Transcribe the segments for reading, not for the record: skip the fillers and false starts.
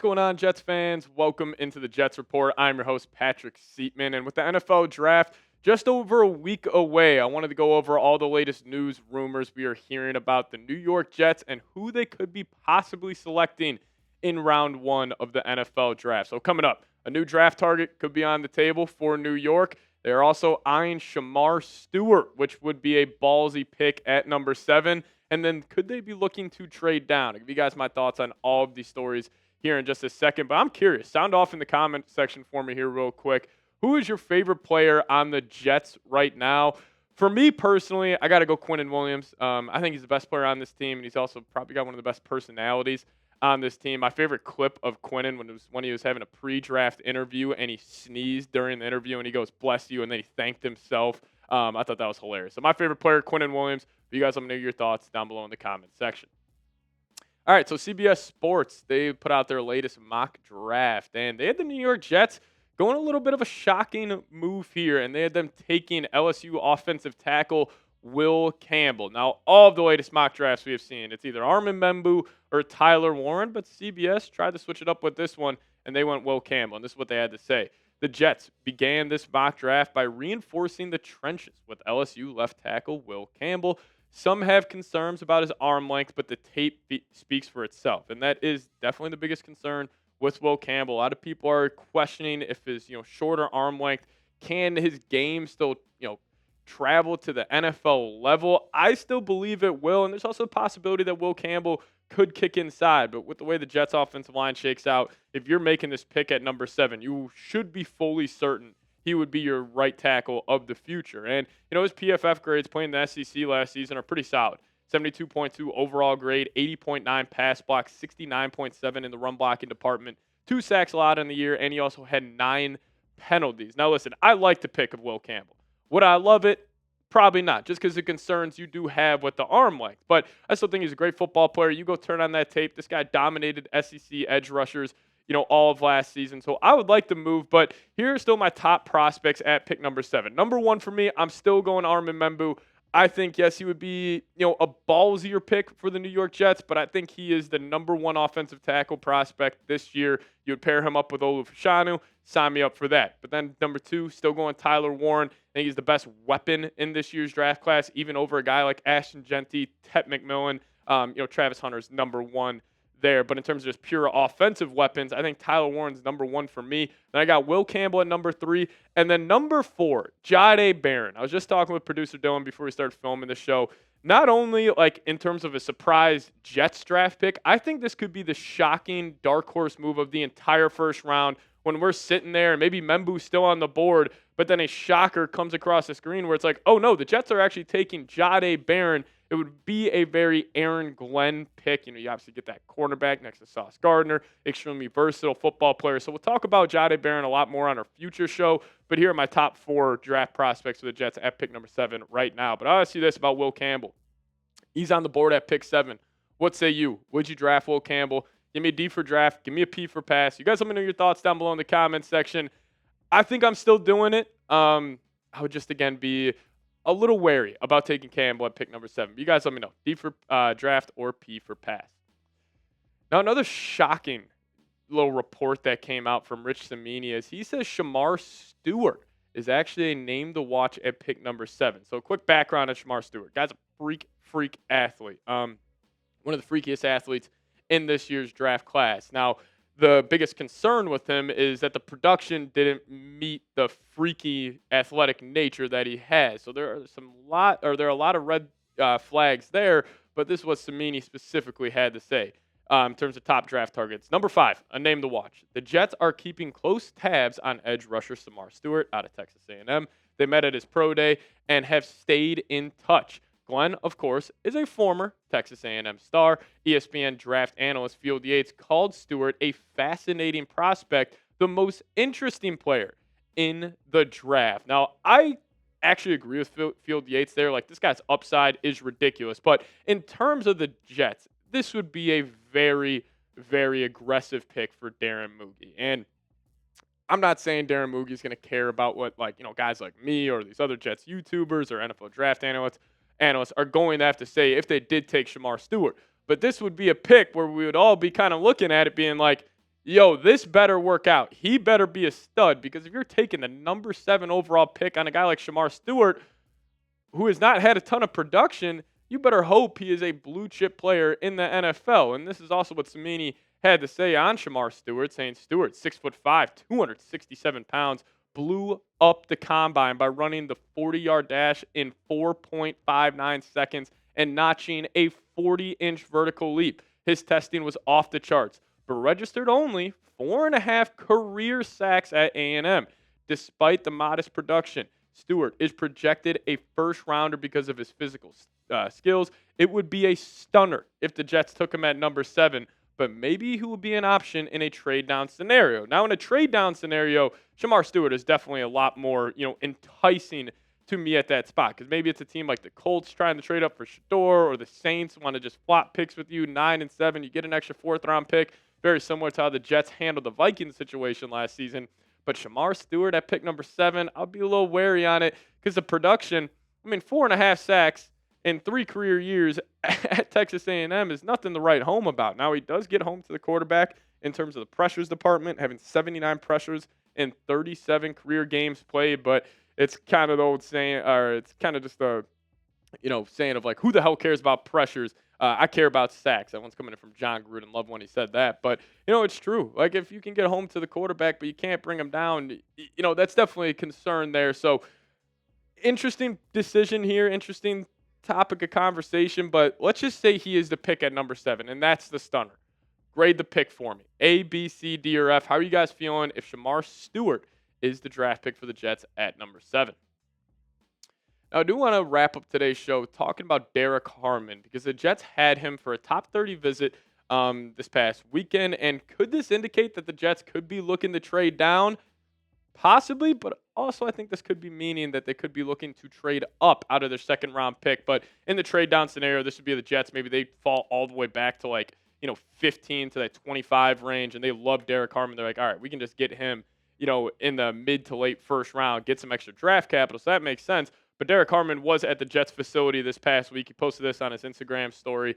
going on, Jets fans? Welcome into the Jets Report. I'm your host, Patrick Siepman, and with the NFL Draft just over a week away, I wanted to go over all the latest news, rumors we are hearing about the New York Jets and who they could be possibly selecting in round one of the NFL Draft. So coming up, a new draft target could be on the table for New York. They're also eyeing Shemar Stewart, which would be a ballsy pick at number 7. And then could they be looking to trade down? I'll give you guys my thoughts on all of these stories here in just a second. But I'm curious. Sound off in the comment section for me here real quick. Who is your favorite player on the Jets right now? For me personally, I got to go Quinnen Williams. I think he's the best player on this team, and he's also probably got one of the best personalities on this team. My favorite clip of Quinnen was when he was having a pre-draft interview and he sneezed during the interview and he goes, "Bless you," and then he thanked himself. I thought that was hilarious. So my favorite player, Quinnen Williams. You guys let me know your thoughts down below in the comment section. All right, so CBS Sports, they put out their latest mock draft, and they had the New York Jets going a little bit of a shocking move here, and they had them taking LSU offensive tackle Will Campbell. Now, all of the latest mock drafts we have seen, it's either Harmon or Tyler Warren, but CBS tried to switch it up with this one, and they went Will Campbell, and this is what they had to say. The Jets began this mock draft by reinforcing the trenches with LSU left tackle Will Campbell. Some have concerns about his arm length, but the tape speaks for itself, and that is definitely the biggest concern with Will Campbell. A lot of people are questioning if his shorter arm length, can his game still travel to the NFL level. I still believe it will, and there's also a possibility that Will Campbell could kick inside. But with the way the Jets offensive line shakes out, if you're making this pick at number 7, you should be fully certain he would be your right tackle of the future. And, his PFF grades playing the SEC last season are pretty solid. 72.2 overall grade, 80.9 pass block, 69.7 in the run blocking department, 2 sacks allowed in the year, and he also had 9 penalties. Now, listen, I like the pick of Will Campbell. Would I love it? Probably not, just because of the concerns you do have with the arm length. But I still think he's a great football player. You go turn on that tape. This guy dominated SEC edge rushers all of last season. So I would like to move, but here are still my top prospects at pick number 7. Number 1 for me, I'm still going Harmon. I think, yes, he would be, a ballsier pick for the New York Jets, but I think he is the number 1 offensive tackle prospect this year. You would pair him up with Olufashanu, sign me up for that. But then number 2, still going Tyler Warren. I think he's the best weapon in this year's draft class, even over a guy like Ashton Genty, Tet McMillan. Travis Hunter's number 1 there. But in terms of just pure offensive weapons, I think Tyler Warren's number 1 for me. Then I got Will Campbell at number 3. And then number 4, Jahdae Barron. I was just talking with producer Dylan before we started filming the show. Not only in terms of a surprise Jets draft pick, I think this could be the shocking dark horse move of the entire first round when we're sitting there and maybe Membu's still on the board, but then a shocker comes across the screen where it's like, oh no, the Jets are actually taking Jahdae Barron. It would be a very Aaron Glenn pick. You obviously get that cornerback next to Sauce Gardner, extremely versatile football player. So we'll talk about Jahdae Barron a lot more on our future show. But here are my top 4 draft prospects for the Jets at pick number 7 right now. But I want to see this about Will Campbell. He's on the board at pick 7. What say you? Would you draft Will Campbell? Give me a D for draft. Give me a P for pass. You guys let me know your thoughts down below in the comments section. I think I'm still doing it. I would just, again, be a little wary about taking Campbell at pick number 7. You guys let me know. D for draft or P for pass. Now, another shocking little report that came out from Rich Cimini is he says Shemar Stewart is actually a name to watch at pick number 7. So, quick background on Shemar Stewart. Guy's a freak athlete. One of the freakiest athletes in this year's draft class. Now, the biggest concern with him is that the production didn't meet the freaky athletic nature that he has. So there are a lot of red flags there, but this is what Cimini specifically had to say in terms of top draft targets. Number 5, a name to watch. The Jets are keeping close tabs on edge rusher Shemar Stewart out of Texas A&M. They met at his pro day and have stayed in touch. Glenn, of course, is a former Texas A&M star. ESPN draft analyst Field Yates called Stewart a fascinating prospect, the most interesting player in the draft. Now, I actually agree with Field Yates there. This guy's upside is ridiculous. But in terms of the Jets, this would be a very, very aggressive pick for Darren Mougey. And I'm not saying Darren Mougey is going to care about what, guys like me or these other Jets YouTubers or NFL draft analysts are going to have to say if they did take Shemar Stewart. But this would be a pick where we would all be kind of looking at it being like, yo, this better work out. He better be a stud because if you're taking the number 7 overall pick on a guy like Shemar Stewart, who has not had a ton of production, you better hope he is a blue chip player in the NFL. And this is also what Samini had to say on Shemar Stewart, saying Stewart, 6'5", 267 pounds, blew up the combine by running the 40-yard dash in 4.59 seconds and notching a 40-inch vertical leap. His testing was off the charts, but registered only 4.5 career sacks at A&M. Despite the modest production, Stewart is projected a first rounder because of his physical skills. It would be a stunner if the Jets took him at number 7, but maybe he will be an option in a trade down scenario. Now, in a trade down scenario, Shemar Stewart is definitely a lot more, enticing to me at that spot because maybe it's a team like the Colts trying to trade up for Shador, or the Saints want to just flop picks with you, 9 and 7. You get an extra 4th round pick, very similar to how the Jets handled the Vikings situation last season. But Shemar Stewart at pick number 7, I'll be a little wary on it because the production, 4.5 sacks in 3 career years at Texas A&M is nothing to write home about. Now, he does get home to the quarterback in terms of the pressures department, having 79 pressures in 37 career games played, but it's kind of the old saying, or it's kind of just a, saying of like, who the hell cares about pressures? I care about sacks. That one's coming in from John Gruden. Love when he said that. But, it's true. Like, if you can get home to the quarterback, but you can't bring him down, that's definitely a concern there. So, interesting decision here. Interesting topic of conversation. But let's just say he is the pick at number 7, and that's the stunner. Grade the pick for me. A, B, C, D, or F. How are you guys feeling if Shemar Stewart is the draft pick for the Jets at number 7? Now, I do want to wrap up today's show talking about Derrick Harmon because the Jets had him for a top 30 visit this past weekend. And could this indicate that the Jets could be looking to trade down? Possibly, but also I think this could be meaning that they could be looking to trade up out of their 2nd round pick. But in the trade down scenario, this would be the Jets. Maybe they fall all the way back to 15 to that 25 range, and they love Derrick Harmon. They're like, all right, we can just get him, in the mid to late 1st round, get some extra draft capital. So that makes sense. But Derrick Harmon was at the Jets facility this past week. He posted this on his Instagram story.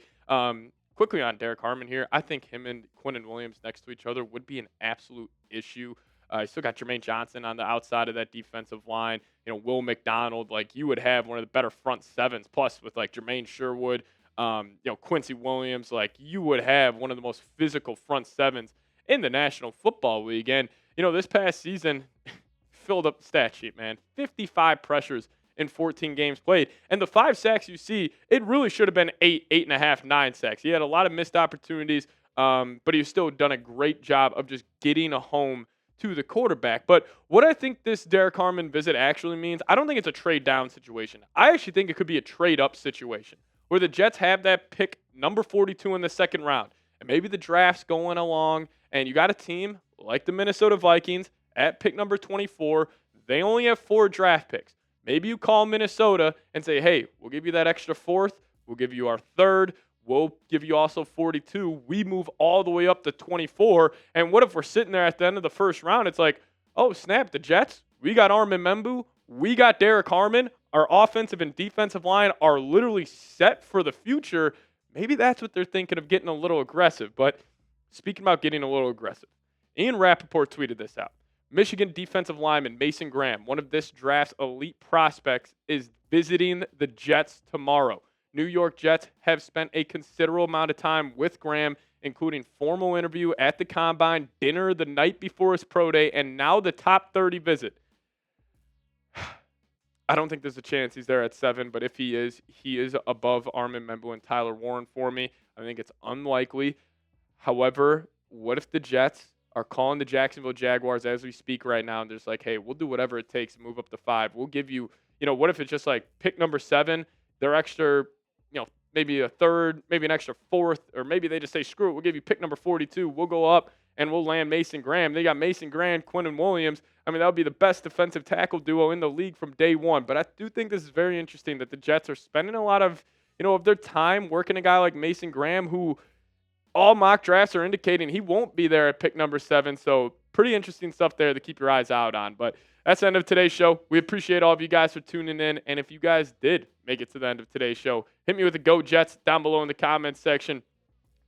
Quickly on Derrick Harmon here, I think him and Quinnen Williams next to each other would be an absolute issue. You still got Jermaine Johnson on the outside of that defensive line. Will McDonald, you would have one of the better front 7s. Plus, with Jermaine Sherwood, Quincy Williams, you would have one of the most physical front 7s in the National Football League. And, this past season, filled up the stat sheet, man. 55 pressures in 14 games played. And the 5 sacks you see, it really should have been 8.5, 9 sacks. He had a lot of missed opportunities, but he's still done a great job of just getting a home to the quarterback. But what I think this Derrick Harmon visit actually means, I don't think it's a trade down situation. I actually think it could be a trade up situation where the Jets have that pick number 42 in the 2nd round. And maybe the draft's going along and you got a team like the Minnesota Vikings at pick number 24. They only have 4 draft picks. Maybe you call Minnesota and say, hey, we'll give you that extra 4th. We'll give you our 3rd. We'll give you also 42. We move all the way up to 24. And what if we're sitting there at the end of the 1st round? It's like, oh, snap, the Jets, we got Armin Membu. We got Derrick Harmon. Our offensive and defensive line are literally set for the future. Maybe that's what they're thinking of, getting a little aggressive. But speaking about getting a little aggressive, Ian Wrapup tweeted this out. Michigan defensive lineman Mason Graham, one of this draft's elite prospects, is visiting the Jets tomorrow. New York Jets have spent a considerable amount of time with Graham, including formal interview at the Combine, dinner the night before his pro day, and now the top 30 visit. I don't think there's a chance he's there at 7, but if he is above Armin Membu and Tyler Warren for me. I think it's unlikely. However, what if the Jets are calling the Jacksonville Jaguars as we speak right now, and they're just like, hey, we'll do whatever it takes to move up to 5. We'll give you, what if it's just like pick number 7, they're extra, maybe a 3rd, maybe an extra 4th, or maybe they just say, screw it, we'll give you pick number 42. We'll go up and we'll land Mason Graham. They got Mason Graham, Quinnen Williams. That would be the best defensive tackle duo in the league from day one. But I do think this is very interesting that the Jets are spending a lot of, of their time working a guy like Mason Graham, who all mock drafts are indicating he won't be there at pick number 7. So pretty interesting stuff there to keep your eyes out on. But that's the end of today's show. We appreciate all of you guys for tuning in. And if you guys did make it to the end of today's show, hit me with a Go Jets down below in the comments section.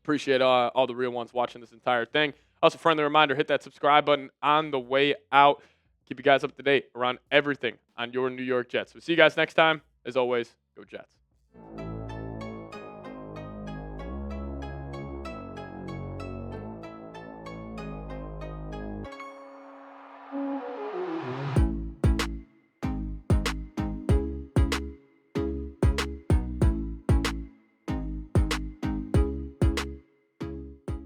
Appreciate all the real ones watching this entire thing. Also, friendly reminder, hit that subscribe button on the way out. Keep you guys up to date around everything on your New York Jets. We'll see you guys next time. As always, go Jets.